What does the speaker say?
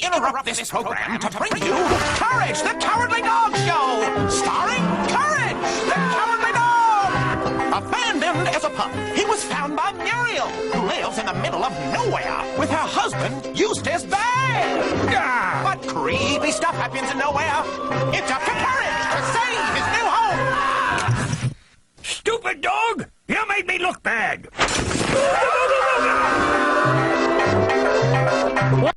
interrupt this program to bring you Courage, the Cowardly Dog Show! Starring Courage, the Cowardly Dog! Abandoned as a pup, he was found by Muriel, who lives in the middle of nowhere with her husband, Eustace Bag. But creepy stuff happens in nowhere. It's up to Courage to save his new home. Stupid dog! You made me look bad!